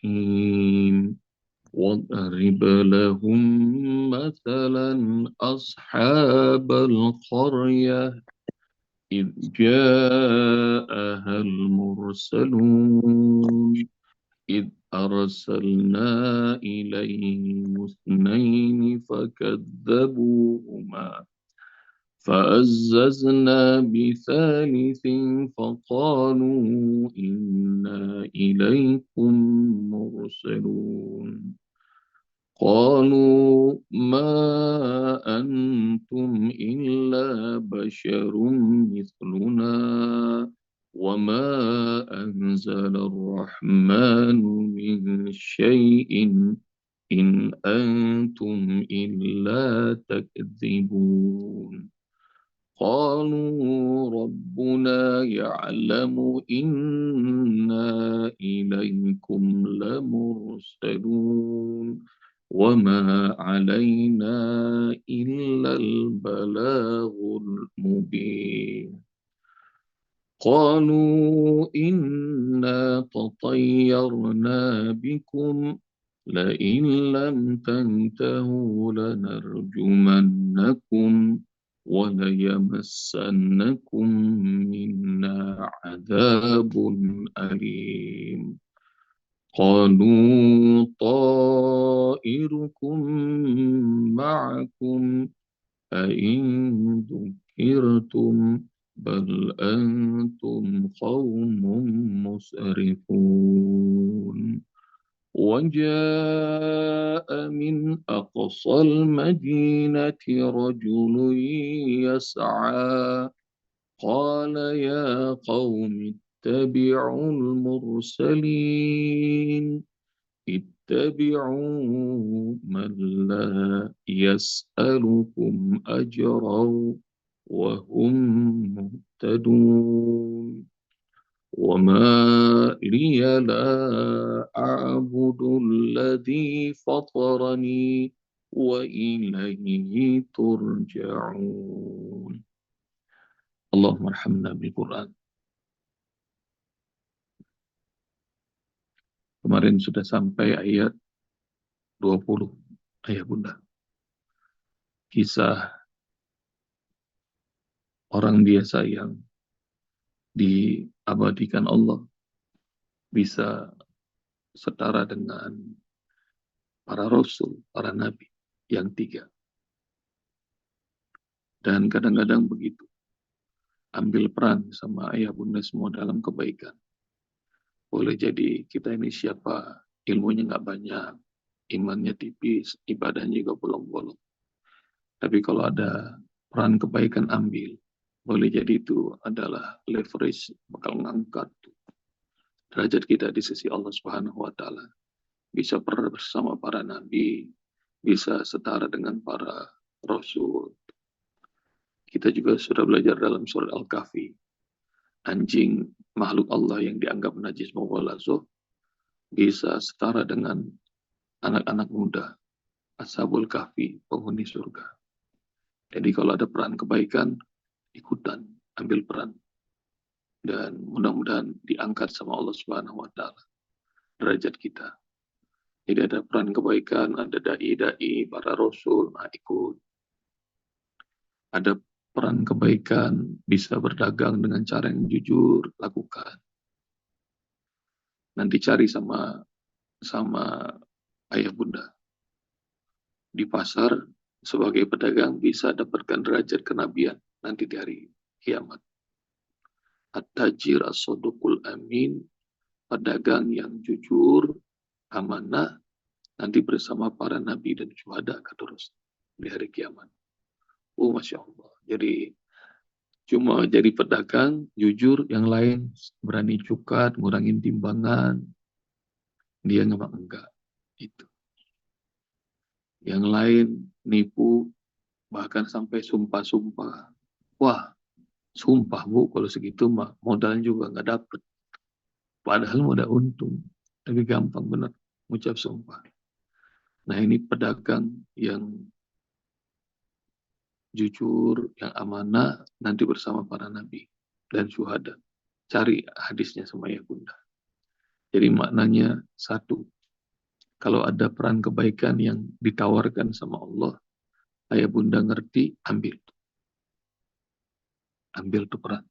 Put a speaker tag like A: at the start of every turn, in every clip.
A: الرحيم واضرب لهم مثلا أصحاب القرية إذ جاءها المرسلون إذ أرسلنا إليهم اثنين فكذبوهما فعززنا بثالث فقالوا إنا إليكم مرسلون قالوا ما أنتم إلا بشر مثلنا وما أنزل الرحمن من شيء إن أنتم إلا تكذبون قالوا ربنا يعلم إنا إليكم لمرسلون وما علينا إلا البلاغ المبين قالوا إنا تطيرنا بكم لئن لم تنتهوا لنرجمنكم وليمسنكم منا عذاب أليم قالوا طائركم معكم أئن ذكرتم بل أنتم قوم مسرفون وجاء من أقصى المدينة رجل يسعى قال يا قوم اتبعوا المرسلين اتبعوا من لا يسألكم أجرا وهم مهتدون وما لي لا أعبد الذي فطرني وإليه ترجعون اللهم ارحمنا بالقرآن. Kemarin sudah sampai ayat 20, ayah bunda. Kisah orang biasa yang diabadikan Allah bisa setara dengan para rasul, para nabi yang 3. Dan kadang-kadang begitu. Ambil peran sama ayah bunda semua dalam kebaikan. Boleh jadi kita ini siapa, ilmunya nggak banyak, imannya tipis, ibadahnya juga bolong-bolong. Tapi kalau ada peran kebaikan ambil, boleh jadi itu adalah leverage bakal ngangkat derajat kita di sisi Allah Subhanahu wa taala. Bisa bersama para nabi, bisa setara dengan para rasul. Kita juga sudah belajar dalam surat Al-Kahfi. Anjing makhluk Allah yang dianggap najis mawalazo bisa setara dengan anak-anak muda, Ashabul Kahfi, penghuni surga. Jadi kalau ada peran kebaikan, ikutan, ambil peran. Dan mudah-mudahan diangkat sama Allah Subhanahu wa taala derajat kita. Jadi ada peran kebaikan, ada dai-dai, para rasul, ikut. Ada peran kebaikan, bisa berdagang dengan cara yang jujur, lakukan. Nanti cari sama ayah bunda. Di pasar, sebagai pedagang bisa dapatkan derajat kenabian nanti di hari kiamat. At-tajir as-sodukul amin, pedagang yang jujur, amanah, nanti bersama para nabi dan syuhada kata Rasul di hari kiamat. Masya Allah. Jadi cuma jadi pedagang jujur, yang lain berani cukat, ngurangin timbangan, dia memang enggak. Itu. Yang lain nipu, bahkan sampai sumpah-sumpah. Wah, sumpah bu, kalau segitu mah modalnya juga nggak dapet. Padahal modal untung, tapi gampang bener ngucap sumpah. Nah ini pedagang yang jujur, yang amanah, nanti bersama para nabi dan syuhada. Cari hadisnya sama ya bunda. Jadi maknanya satu, kalau ada peran kebaikan yang ditawarkan sama Allah, ayah bunda ngerti, ambil. Ambil tuh peran.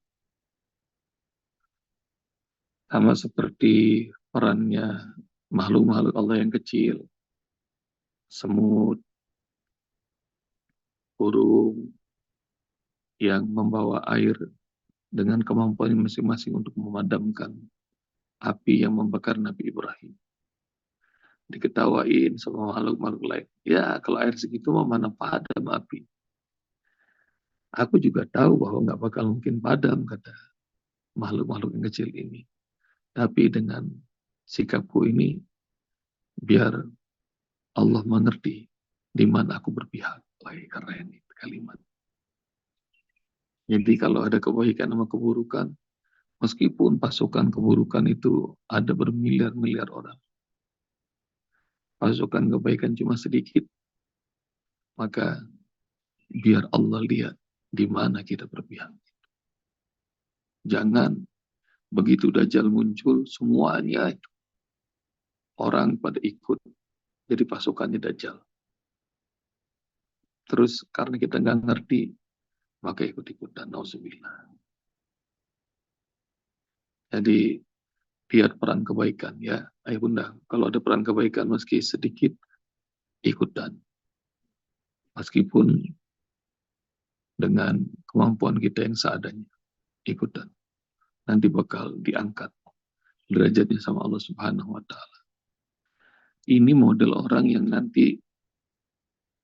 A: Sama seperti perannya makhluk-makhluk Allah yang kecil, semut, burung, yang membawa air dengan kemampuan masing-masing untuk memadamkan api yang membakar Nabi Ibrahim. Diketawain sama makhluk-makhluk lain. Ya, kalau air segitu mah mana padam api. Aku juga tahu bahwa nggak bakal mungkin padam, kata makhluk-makhluk yang kecil ini. Tapi dengan sikapku ini, biar Allah mengerti di mana aku berpihak. Wah, keren itu kalimat. Jadi kalau ada kebaikan sama keburukan, meskipun pasukan keburukan itu ada bermiliar-miliar orang, pasukan kebaikan cuma sedikit, maka biar Allah lihat di mana kita berpihak. Jangan begitu Dajjal muncul, semuanya orang pada ikut jadi pasukannya Dajjal. Terus karena kita nggak ngerti, maka ikut-ikutan. Nauzubillah. Jadi lihat peran kebaikan ya, ayah bunda. Kalau ada peran kebaikan meski sedikit, ikutan. Meskipun dengan kemampuan kita yang seadanya, ikutan. Nanti bakal diangkat derajatnya sama Allah Subhanahu wa Ta'ala. Ini model orang yang nanti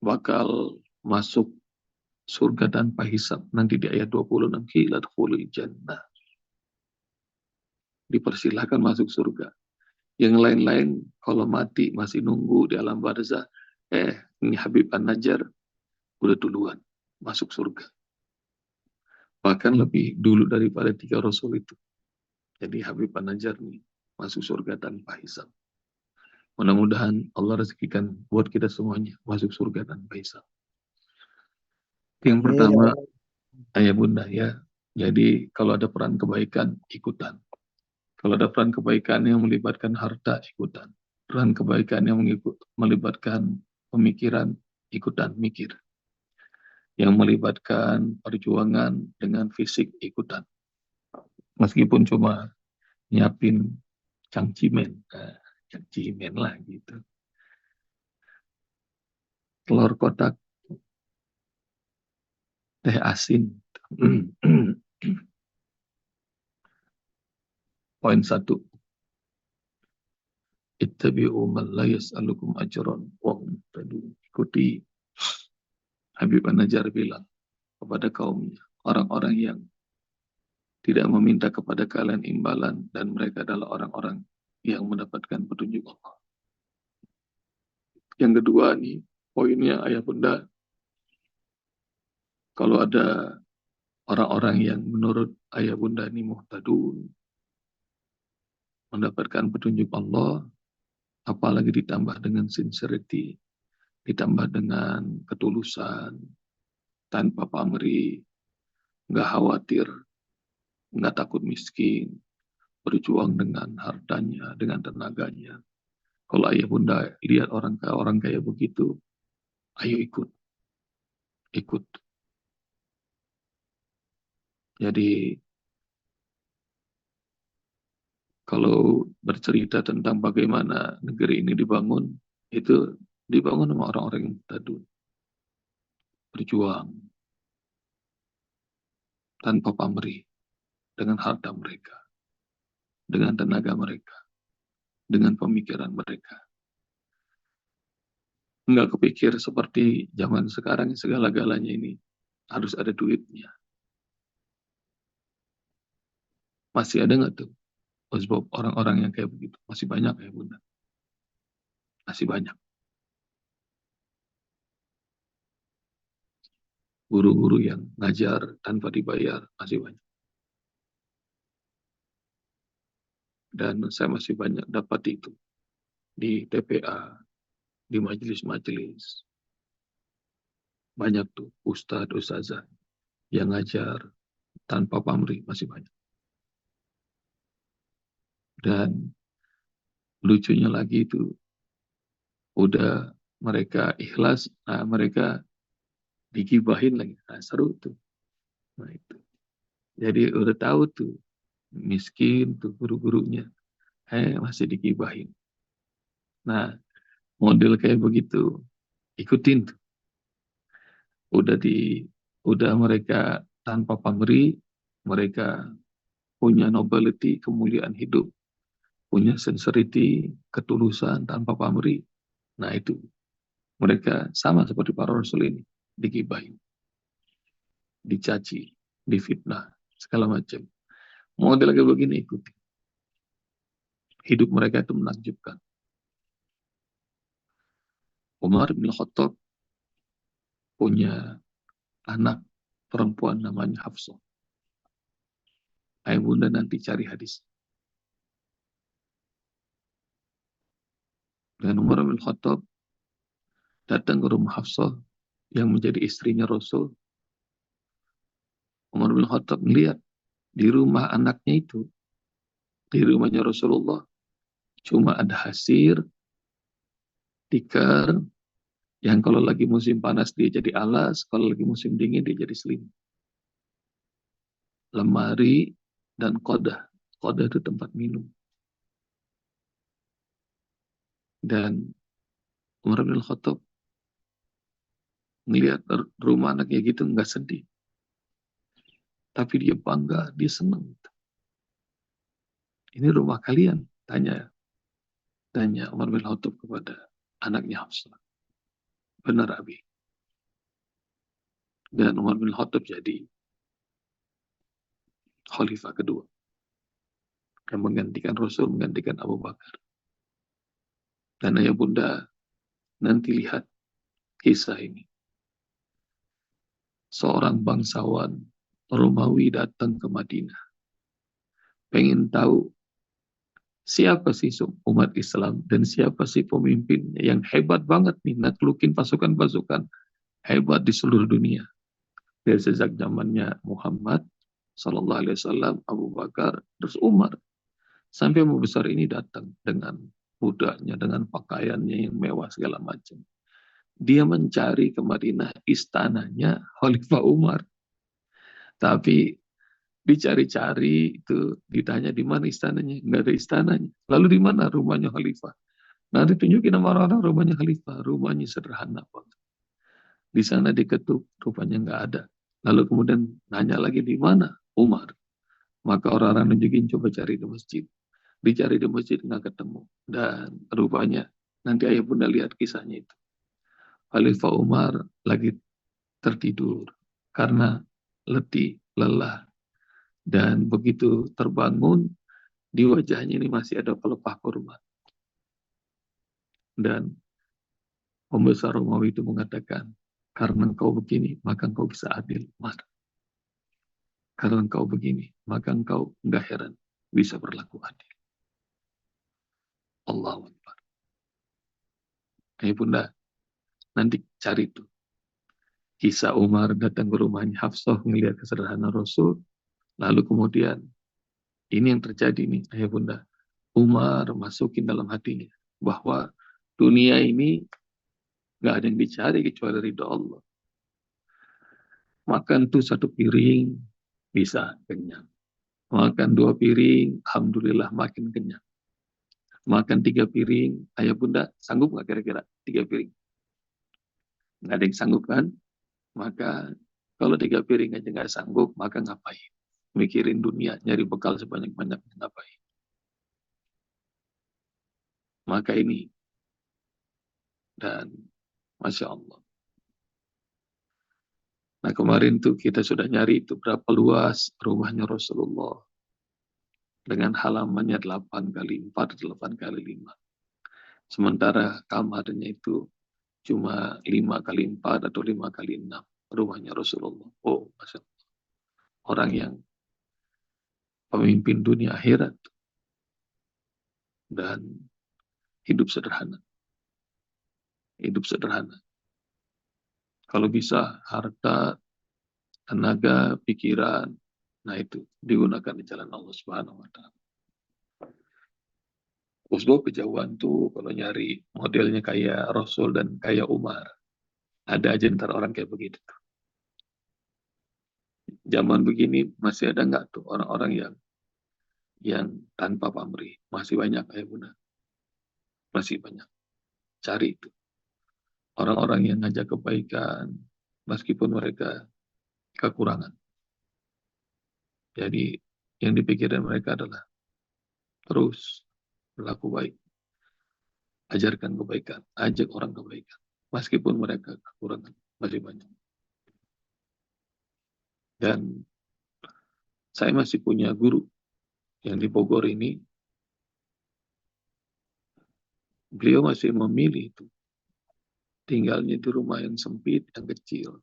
A: bakal masuk surga tanpa hisab. Nanti di ayat 26, qila dkhulul jannah. Dipersilahkan masuk surga. Yang lain-lain kalau mati masih nunggu di alam barzah, ini Habib An-Najjar udah duluan masuk surga. Bahkan lebih dulu daripada 3 Rasul itu. Jadi Habib An-Najjar nih masuk surga tanpa hisab. Mudah-mudahan Allah rezekikan buat kita semuanya masuk surga tanpa hisab. Yang pertama, ayah bunda ya. Jadi kalau ada peran kebaikan, ikutan. Kalau ada peran kebaikan yang melibatkan harta, ikutan. Peran kebaikan yang melibatkan pemikiran, ikutan, mikir. Yang melibatkan perjuangan dengan fisik, ikutan. Meskipun cuma nyiapin cangcimen. Cangcimen lah gitu. Telur kotak, teh asin. Poin 1. Ittabi'u man la yas'alukum ajran wa hum muhtadun. Ikuti Habib An-Najjar bilang kepada kaumnya, orang-orang yang tidak meminta kepada kalian imbalan dan mereka adalah orang-orang yang mendapatkan petunjuk Allah. Yang kedua nih, poinnya ayah bunda, kalau ada orang-orang yang menurut ayah bunda ini muhtadun, mendapatkan petunjuk Allah, apalagi ditambah dengan sincerity, ditambah dengan ketulusan, tanpa pamrih, nggak khawatir, nggak takut miskin, berjuang dengan hartanya, dengan tenaganya. Kalau ayah bunda lihat orang kaya begitu, ayo ikut. Ikut. Jadi kalau bercerita tentang bagaimana negeri ini dibangun, itu dibangun sama orang-orang yang tadi berjuang tanpa pamrih dengan harta mereka, dengan tenaga mereka, dengan pemikiran mereka. Enggak kepikir seperti zaman sekarang segala-galanya ini harus ada duitnya. Masih ada nggak tuh? Sebab orang-orang yang kayak begitu masih banyak ya bunda, masih banyak. Guru-guru yang ngajar tanpa dibayar masih banyak. Dan saya masih banyak dapat itu di TPA, di majelis-majelis. Banyak tuh ustadz, ustazah yang ngajar tanpa pamrih masih banyak. Dan lucunya lagi itu, udah mereka ikhlas, nah mereka digibahin lagi. Nah, seru tuh. Nah, itu. Jadi udah tahu tuh, miskin tuh guru-gurunya. Masih digibahin. Nah, model kayak begitu, ikutin tuh. Udah mereka tanpa pamrih, mereka punya nobility, kemuliaan hidup, punya sincerity, ketulusan tanpa pamrih. Nah itu, mereka sama seperti para rasul ini, digibahin, dicaci, difitnah, segala macam. Model kayak begini ikuti. Hidup mereka itu menakjubkan. Umar bin Khattab punya anak perempuan namanya Hafsah. Ayah bunda nanti cari hadis. Dan Umar bin Khattab datang ke rumah Hafsah yang menjadi istrinya Rasul. Umar bin Khattab melihat di rumah anaknya itu, di rumahnya Rasulullah, cuma ada hasir, tikar, yang kalau lagi musim panas dia jadi alas, kalau lagi musim dingin dia jadi selimut. Lemari dan kodah. Kodah itu tempat minum. Dan Umar bin Khattab melihat rumah anaknya gitu nggak sedih. Tapi dia bangga, dia senang. Ini rumah kalian? Tanya Umar bin Khattab kepada anaknya Hafsah. Benar Abi. Dan Umar bin Khattab jadi khalifah kedua. Yang menggantikan Rasul, menggantikan Abu Bakar. Dan ayah bunda, nanti lihat kisah ini. Seorang bangsawan Romawi datang ke Madinah. Pengen tahu siapa sih umat Islam dan siapa sih pemimpinnya yang hebat banget nih, naklukin pasukan-pasukan hebat di seluruh dunia. Dari sejak zamannya Muhammad Sallallahu Alaihi Wasallam, Abu Bakar, terus Umar. Sampai Abu Besar ini datang dengan budaknya, dengan pakaiannya yang mewah segala macam. Dia mencari ke Madinah istananya Khalifah Umar. Tapi dicari-cari itu, ditanya di mana istananya, nggak ada istananya. Lalu di mana rumahnya Khalifah? Nah, ditunjukin sama orang-orang rumahnya Khalifah, rumahnya sederhana banget. Di sana diketuk, rupanya nggak ada. Lalu kemudian nanya lagi di mana Umar. Maka orang-orang nunjukin coba cari di masjid. Dicari di masjid nggak ketemu. Dan rupanya nanti ayah bunda lihat kisahnya itu. Khalifah Umar lagi tertidur karena letih, lelah. Dan begitu terbangun, di wajahnya ini masih ada pelepah kurma. Dan pembesar Romawi itu mengatakan, karena engkau begini, maka engkau bisa adil. Karena engkau begini, maka engkau enggak heran bisa berlaku adil. Allahu Akbar. Bunda, nanti cari tuh. Kisah Umar datang ke rumahnya Hafsah melihat kesederhanaan Rasul. Lalu kemudian, ini yang terjadi nih, ayah bunda. Umar masukin dalam hatinya bahwa dunia ini nggak ada yang dicari kecuali ridho Allah. Makan tuh satu piring bisa kenyang. Makan dua piring, alhamdulillah makin kenyang. Makan tiga piring, ayah bunda sanggup nggak kira-kira tiga piring? Nggak ada yang sanggup kan? Maka kalau tiga piring aja nggak sanggup, maka ngapain? Mikirin dunia, nyari bekal sebanyak-banyaknya ngapain? Maka ini, dan Masya Allah. Nah kemarin tuh kita sudah nyari itu berapa luas rumahnya Rasulullah. Dengan halamannya 8 kali 4, 8 kali 5. Sementara kamarnya itu cuma 5 kali 4 atau 5 kali 6 rumahnya Rasulullah. Oh, Masya Allah. Orang yang pemimpin dunia akhirat dan hidup sederhana. Hidup sederhana. Kalau bisa harta, tenaga, pikiran, nah itu digunakan di jalan Allah Subhanahu wa taala. Oslo kejauhan tuh kalau nyari modelnya kayak Rasul dan kayak Umar. Ada aja ntar orang kayak begitu. Zaman begini masih ada nggak tuh orang-orang yang tanpa pamrih? Masih banyak ya Bunda. Masih banyak. Cari itu. Orang-orang yang ngajak kebaikan meskipun mereka kekurangan. Jadi yang dipikirkan mereka adalah terus berlaku baik. Ajarkan kebaikan. Ajak orang kebaikan. Meskipun mereka kekurangan. Masih banyak. Dan saya masih punya guru yang di Bogor ini. Beliau masih memilih itu. Tinggalnya di rumah yang sempit, yang kecil.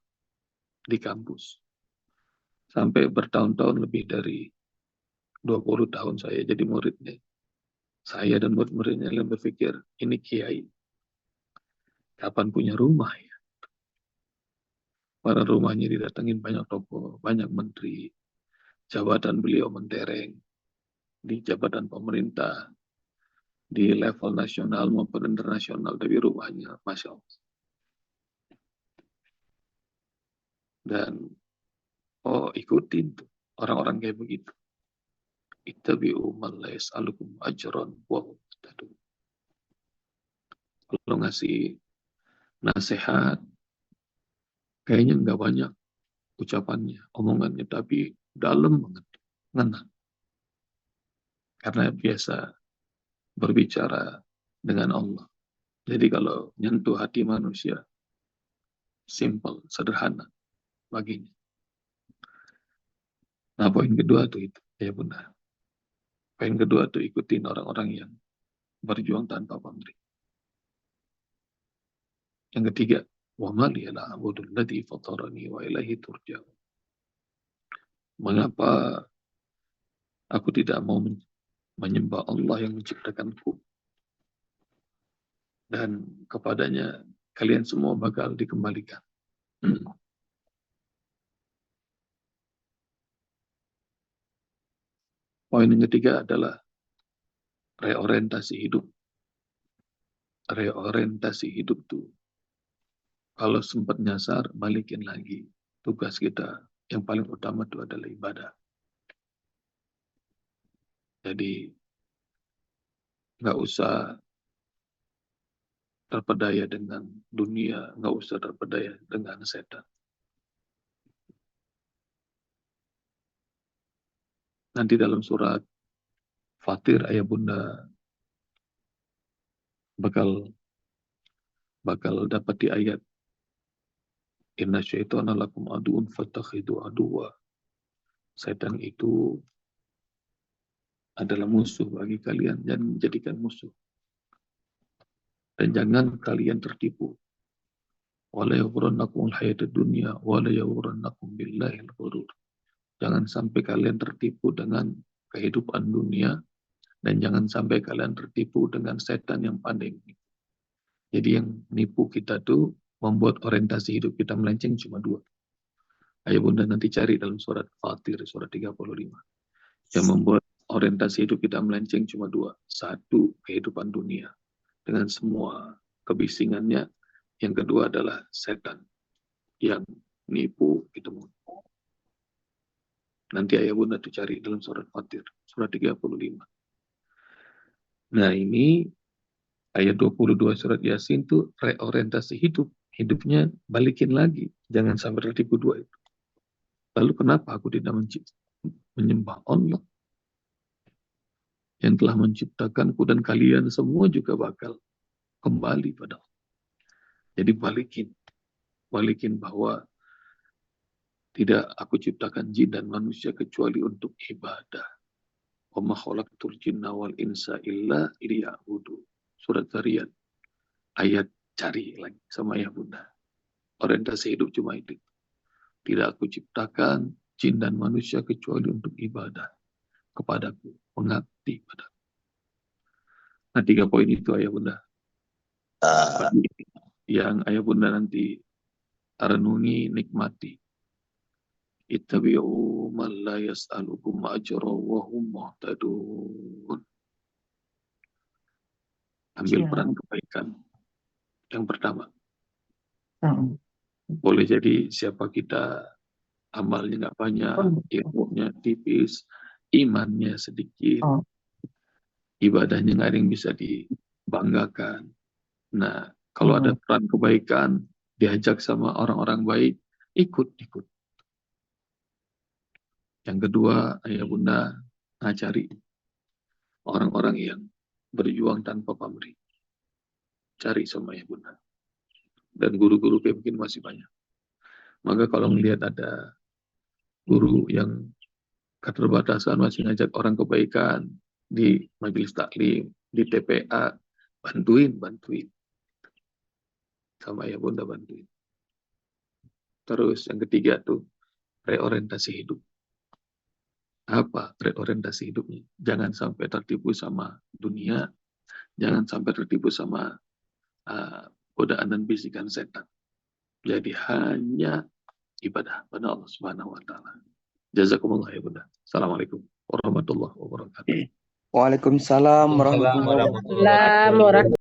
A: Di kampus. Sampai bertahun-tahun lebih dari 20 tahun saya jadi muridnya. Saya dan murid-muridnya yang berpikir, ini kiai. Kapan punya rumah ya? Pada rumahnya didatengin banyak tokoh, banyak menteri. Jabatan beliau mentereng di jabatan pemerintah, di level nasional maupun internasional. Tapi rumahnya, Masya Allah. Dan, ikutin tuh orang-orang kayak begitu. Ittabi'u man la yas'alukum ajran wa hum muhtadun. Kalau ngasih nasihat, kayaknya nggak banyak ucapannya, omongannya, tapi dalam banget, ngena. Karena biasa berbicara dengan Allah. Jadi kalau nyentuh hati manusia, simple, sederhana baginya. Nah, poin kedua tuh itu, ya benar. Poin kedua tuh ikutin orang-orang yang berjuang tanpa pamrih. Yang ketiga, wa ma liya la a'budu alladhi fatarani wa ilaihi turja'un. Mengapa aku tidak mau menyembah Allah yang menciptakanku dan kepadanya kalian semua bakal dikembalikan. Poin yang ketiga adalah reorientasi hidup. Reorientasi hidup tuh kalau sempat nyasar, balikin lagi. Tugas kita yang paling utama itu adalah ibadah. Jadi nggak usah terpedaya dengan dunia, nggak usah terpedaya dengan setan. Nanti dalam surat Fatir ayah bunda bakal dapat di ayat inna syaitana lakum aduun fatakhidu aduwa. Setan itu adalah musuh bagi kalian dan menjadikan musuh. Dan jangan kalian tertipu. Wala yaghurrannakumul hayatud dunya wala yaghurrannakum billahil ghurur. Jangan sampai kalian tertipu dengan kehidupan dunia dan jangan sampai kalian tertipu dengan setan yang pandai. Jadi yang nipu kita tuh membuat orientasi hidup kita melenceng cuma dua. Ayo bunda nanti cari dalam surat Fatir, surat 35. Yang membuat orientasi hidup kita melenceng cuma dua. Satu, kehidupan dunia. Dengan semua kebisingannya. Yang kedua adalah setan. Yang nipu kita. Nanti ayah bunda tuh cari dalam surat Fatir, surat 35. Nah ini ayat 22 surat Yasin tuh reorientasi hidup. Hidupnya balikin lagi. Jangan sampai tertipu dua itu. Lalu kenapa aku tidak menyembah Allah yang telah menciptakanku dan kalian semua juga bakal kembali pada Allah. Jadi balikin bahwa tidak aku ciptakan jin dan manusia kecuali untuk ibadah. Wa ma khalaqtul jinna wal insa illa liya'budu. Surat Zariyat ayat cari lagi sama ya bunda. Orientasi hidup cuma itu. Tidak aku ciptakan jin dan manusia kecuali untuk ibadah kepadaku, mengabdi padaku. Nah 3 poin itu ayah bunda. Yang ayah bunda nanti renungi, nikmati. Ittabi'u man la yas'alukum ajra wa hum muhtadun. ambil peran kebaikan. Yang pertama, boleh jadi siapa kita amalnya nggak banyak, ilmunya tipis, imannya sedikit, ibadahnya nggak ada yang bisa dibanggakan. Nah, kalau ada peran kebaikan, diajak sama orang-orang baik, ikut. Yang kedua, ayah bunda ngajari orang-orang yang berjuang tanpa pamrih. Cari sama ayah bunda. Dan guru-guru kayak begini masih banyak. Maka kalau melihat ada guru yang keterbatasan masih ngajak orang kebaikan di majelis taklim, di TPA, bantuin. Sama ayah bunda bantuin. Terus yang ketiga tuh, reorientasi hidup. Apa reorientasi hidupnya? Jangan sampai tertipu sama dunia, jangan sampai tertipu sama godaan dan bisikan setan. Jadi hanya ibadah pada Allah Subhanahu wa taala. Jazakumullah ya bunda. Assalamualaikum warahmatullahi wabarakatuh.
B: Waalaikumsalam warahmatullahi wabarakatuh.
C: Waalaikumsalam warahmatullahi wabarakatuh.